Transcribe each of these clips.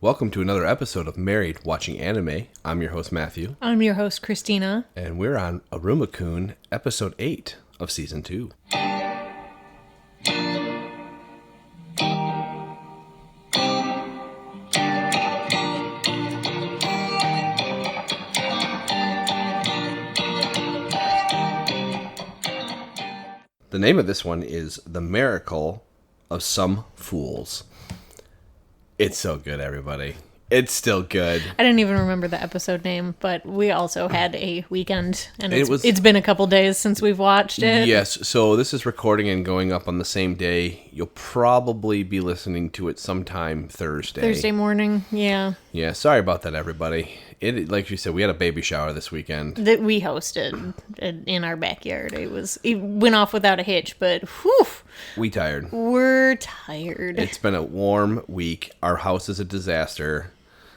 Welcome to another episode of Married Watching Anime. I'm your host, Matthew. I'm your host, Christina. And we're on Iruma-Kun, episode 8 of season 2. The name of this one is The Miracle of Some Fools. It's so good, everybody. It's still good. I didn't even remember the episode name, but we also had a weekend, and it's been a couple days since we've watched it. Yes, so this is recording and going up on the same day. You'll probably be listening to it sometime Thursday. Thursday morning, yeah. Yeah, sorry about that, everybody. Like you said, we had a baby shower this weekend. That we hosted in our backyard. It went off without a hitch, but whew. We're tired. It's been a warm week. Our house is a disaster.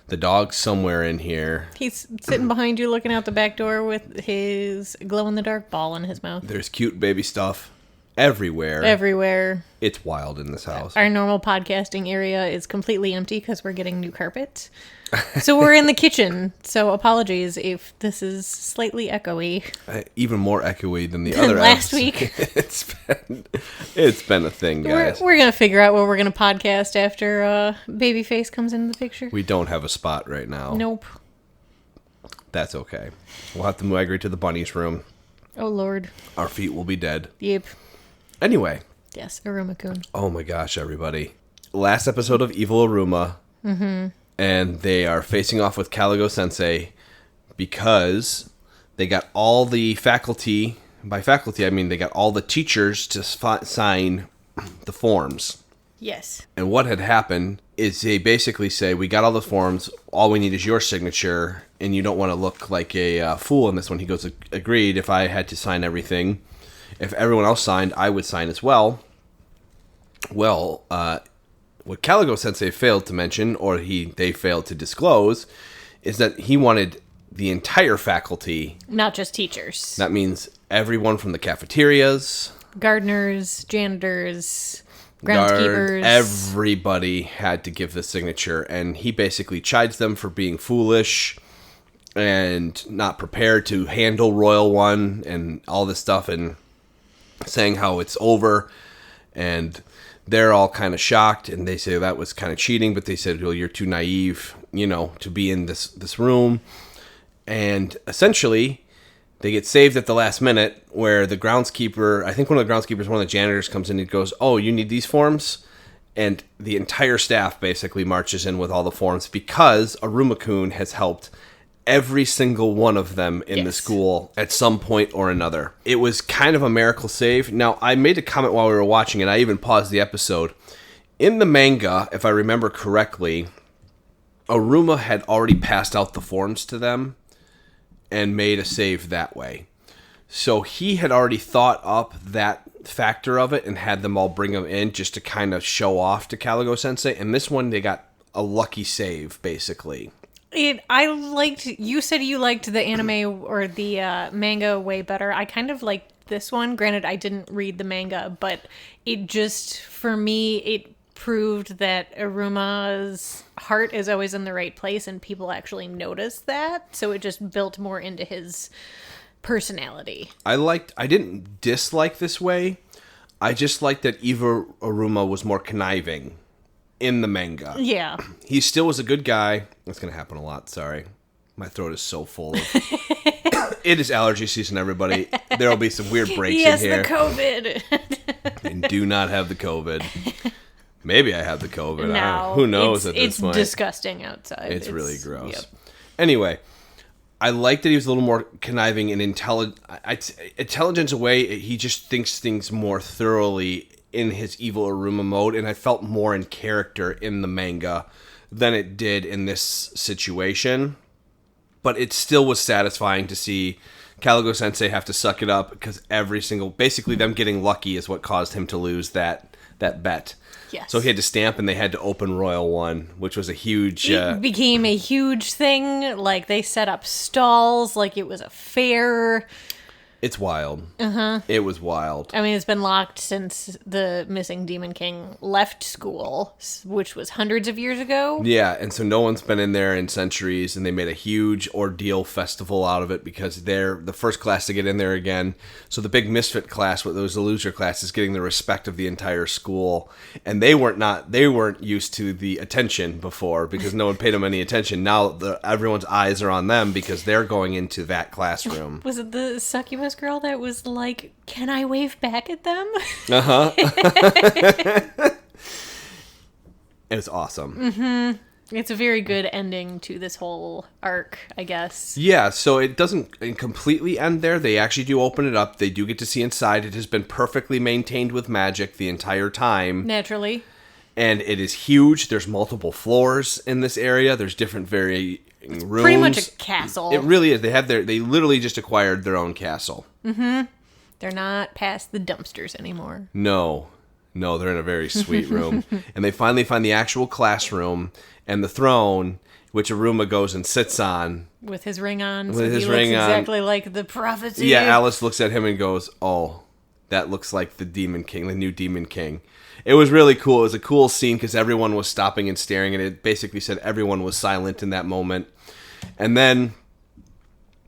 The dog's somewhere in here. He's sitting behind you looking out the back door with his glow-in-the-dark ball in his mouth. There's cute baby stuff everywhere. It's wild in this house. Our normal podcasting area is completely empty because we're getting new carpet. So we're in the kitchen. So apologies if this is slightly echoey. Even more echoey than the other last week. It's been a thing, guys. We're going to figure out what we're going to podcast after Babyface comes into the picture. We don't have a spot right now. Nope. That's okay. We'll have to migrate to the bunny's room. Oh, Lord. Our feet will be dead. Yep. Anyway. Yes, Iruma-Kun. Oh my gosh, everybody. Last episode of Evil Iruma. Mm-hmm. And they are facing off with Caligo Sensei because they got all the faculty, by faculty I mean they got all the teachers to sign the forms. Yes. And what had happened is they basically say, we got all the forms, all we need is your signature, and you don't want to look like a fool in this one. He goes, agreed, if I had to sign everything. If everyone else signed, I would sign as well. Well, what Caligo Sensei failed to mention, or they failed to disclose, is that he wanted the entire faculty. Not just teachers. That means everyone from the cafeterias. Gardeners, janitors, groundskeepers. Everybody had to give the signature, and he basically chides them for being foolish and not prepared to handle Royal One and all this stuff, and saying how it's over, and they're all kind of shocked, and they say that was kind of cheating, but they said, well, you're too naive, to be in this room. And essentially, they get saved at the last minute, where the groundskeeper, I think one of the janitors comes in and goes, oh, you need these forms? And the entire staff basically marches in with all the forms because Iruma-Kun has helped every single one of them in the school at some point or another. It was kind of a miracle save. Now, I made a comment while we were watching it. I even paused the episode. In the manga, if I remember correctly, Iruma had already passed out the forms to them and made a save that way. So he had already thought up that factor of it and had them all bring them in just to kind of show off to Caligo Sensei. And this one, they got a lucky save, basically. You said you liked the anime or the manga way better. I kind of liked this one. Granted, I didn't read the manga, but it just, for me, it proved that Iruma's heart is always in the right place, and people actually notice that. So it just built more into his personality. I didn't dislike this way. I just liked that Iruma was more conniving in the manga. Yeah. He still was a good guy. That's going to happen a lot, sorry. My throat is so full of... It is allergy season, everybody. There will be some weird breaks in here. Yes, the COVID. And do not have the COVID. Maybe I have the COVID. No, who knows at this point. It's disgusting outside. It's really gross. Yep. Anyway, I like that he was a little more conniving and intelligent in a way. He just thinks things more thoroughly in his evil Iruma mode, and I felt more in character in the manga than it did in this situation. But it still was satisfying to see Caligo Sensei have to suck it up because basically them getting lucky is what caused him to lose that bet. Yes. So he had to stamp, and they had to open Royal One, which was a huge... It became a huge thing. Like, they set up stalls like it was a fair. It's wild. Uh-huh. It was wild. I mean, it's been locked since the missing Demon King left school, which was hundreds of years ago. Yeah, and so no one's been in there in centuries, and they made a huge ordeal festival out of it because they're the first class to get in there again. So the big misfit class, what was the loser class, is getting the respect of the entire school, and they weren't used to the attention before because no one paid them any attention. Now everyone's eyes are on them because they're going into that classroom. Was it the succubus girl that was like, "Can I wave back at them?" Uh-huh. It was awesome. Mm-hmm. It's a very good ending to this whole arc, I guess. Yeah, so it doesn't completely end there. They actually do open it up. They do get to see inside. It has been perfectly maintained with magic the entire time. Naturally. And it is huge. There's multiple floors in this area. There's different rooms. Pretty much a castle. It really is. They literally just acquired their own castle. Mm-hmm. They're not past the dumpsters anymore. No, they're in a very sweet room. And they finally find the actual classroom and the throne, which Iruma goes and sits on. With his ring on. With his ring on. Exactly like the prophecy. Yeah, Alice looks at him and goes, "Oh, that looks like the Demon King, the new Demon King." It was really cool. It was a cool scene because everyone was stopping and staring, and it basically said everyone was silent in that moment. And then,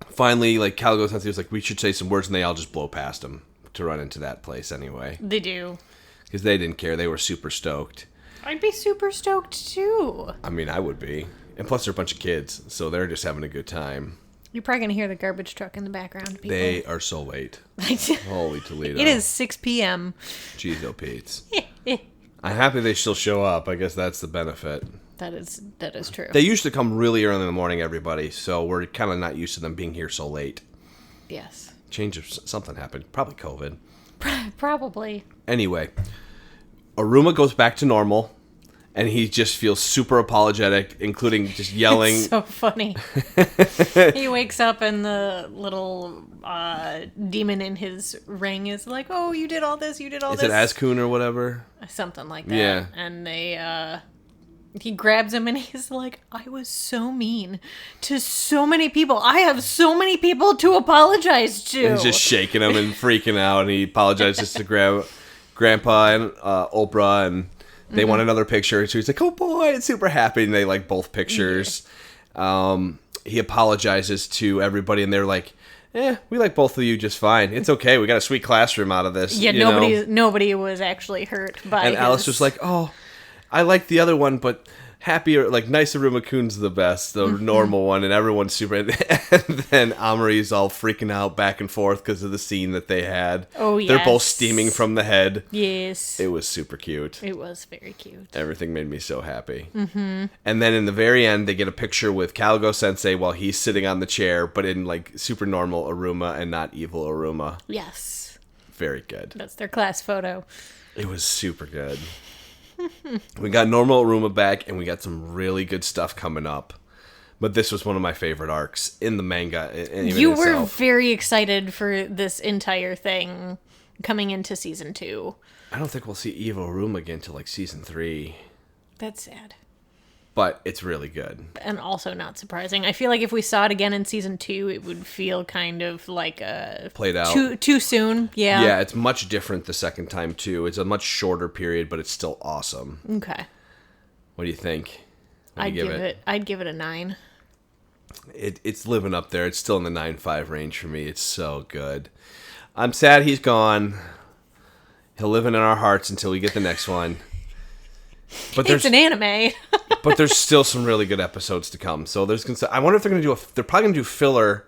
finally, like, Caligo Sensei was like, "We should say some words," and they all just blow past him to run into that place anyway. They do. Because they didn't care. They were super stoked. I'd be super stoked, too. I mean, I would be. And plus, they're a bunch of kids, so they're just having a good time. You're probably going to hear the garbage truck in the background, people. They are so late. Holy Toledo. It is 6 p.m. Jeez, oh Pete's. I'm happy they still show up. I guess that's the benefit. That is true. They used to come really early in the morning, everybody, so we're kind of not used to them being here so late. Yes. Something happened. Probably COVID. Probably. Anyway, Iruma goes back to normal, and he just feels super apologetic, including just yelling. It's so funny. He wakes up and the little demon in his ring is like, "Oh, you did all this, you did all this." Is it Azkun or whatever? Something like that. Yeah. And he grabs him and he's like, "I was so mean to so many people. I have so many people to apologize to." And he's just shaking him and freaking out, and he apologizes to Grandpa and Oprah, and they want another picture. So he's like, "Oh boy," and super happy, and they like both pictures. Yeah. He apologizes to everybody, and they're like, "We like both of you just fine. It's okay. We got a sweet classroom out of this." Yeah, nobody was actually hurt by And Alice was like, "Oh, I like the other one, but happier, like, nice Iruma-Kun's the best, the normal one," and everyone's super. And then Amari's all freaking out back and forth because of the scene that they had. Oh, yes. They're both steaming from the head. Yes. It was super cute. It was very cute. Everything made me so happy. Mm-hmm. And then in the very end, they get a picture with Caligo Sensei while he's sitting on the chair, but in, like, super normal Iruma and not evil Iruma. Yes. Very good. That's their class photo. It was super good. We got normal Iruma back, and we got some really good stuff coming up. But this was one of my favorite arcs in the manga. You were very excited for this entire thing coming into season 2. I don't think we'll see evil Iruma again till like season 3. That's sad. But it's really good. And also not surprising. I feel like if we saw it again in season 2, it would feel kind of like played out. Too soon. Yeah. Yeah, it's much different the second time too. It's a much shorter period, but it's still awesome. Okay. What do you think? I'd give it a 9. It's living up there. It's still in the 9.5 range for me. It's so good. I'm sad he's gone. He'll live in our hearts until we get the next one. But it's an anime. But there's still some really good episodes to come. So I wonder if they're going to they're probably going to do filler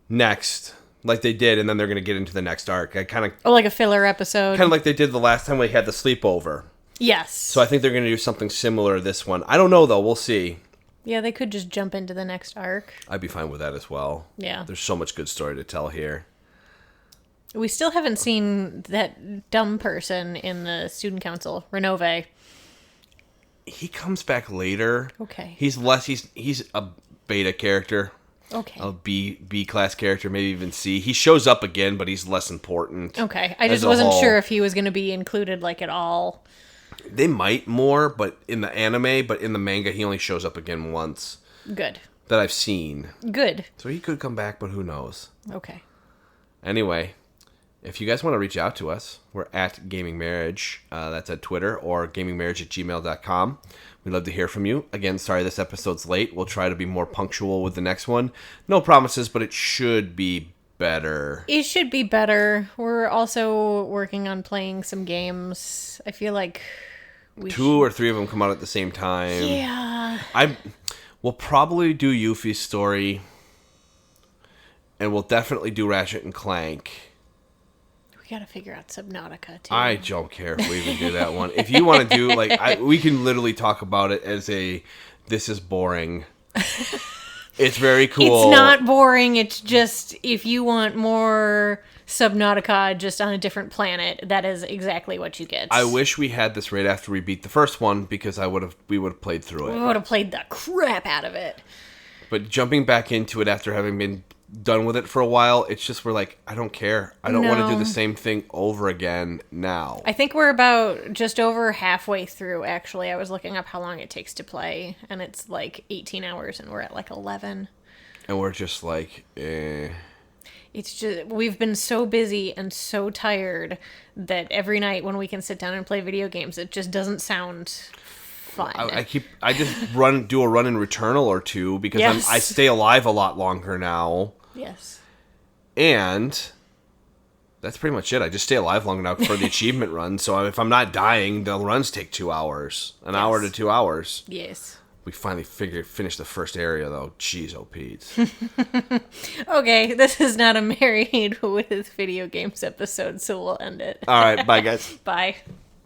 next, like they did, and then they're going to get into the next arc. Like a filler episode. Kind of like they did the last time we had the sleepover. Yes. So I think they're going to do something similar this one. I don't know, though. We'll see. Yeah, they could just jump into the next arc. I'd be fine with that as well. Yeah. There's so much good story to tell here. We still haven't seen that dumb person in the student council, Renove. He comes back later. Okay. He's a beta character. Okay. A B class character, maybe even C. He shows up again, but he's less important. Okay. I just wasn't sure if he was going to be included like at all. They might more, but in the anime, but in the manga, he only shows up again once. Good. That I've seen. Good. So he could come back, but who knows? Okay. Anyway, if you guys want to reach out to us, we're at Gaming Marriage. That's at Twitter, or gamingmarriage@gmail.com. We'd love to hear from you. Again, sorry this episode's late. We'll try to be more punctual with the next one. No promises, but it should be better. It should be better. We're also working on playing some games. I feel like Two or three of them come out at the same time. Yeah. We'll probably do Yuffie's story, and we'll definitely do Ratchet and Clank. We gotta figure out Subnautica too. I don't care if we even do that one. If you want to do, like, we can literally talk about it as this is boring. It's very cool. It's not boring. It's just, if you want more Subnautica just on a different planet, that is exactly what you get. I wish we had this right after we beat the first one, because we would have played through it. We would have played the crap out of it. But jumping back into it after having been done with it for a while, it's just, we're like, I don't care. I don't want to do the same thing over again now. I think we're about just over halfway through, actually. I was looking up how long it takes to play, and it's like 18 hours, and we're at like 11. And we're just like, eh. It's just, we've been so busy and so tired that every night when we can sit down and play video games, it just doesn't sound fun. I just do a run in Returnal or two, because I stay alive a lot longer now. Yes. And that's pretty much it. I just stay alive long enough for the achievement run. So if I'm not dying, the runs take 2 hours. An hour to 2 hours. Yes. We finally finished the first area, though. Jeez, oh, Pete. Okay, this is not a Married with Video Games episode, so we'll end it. All right, bye, guys. Bye.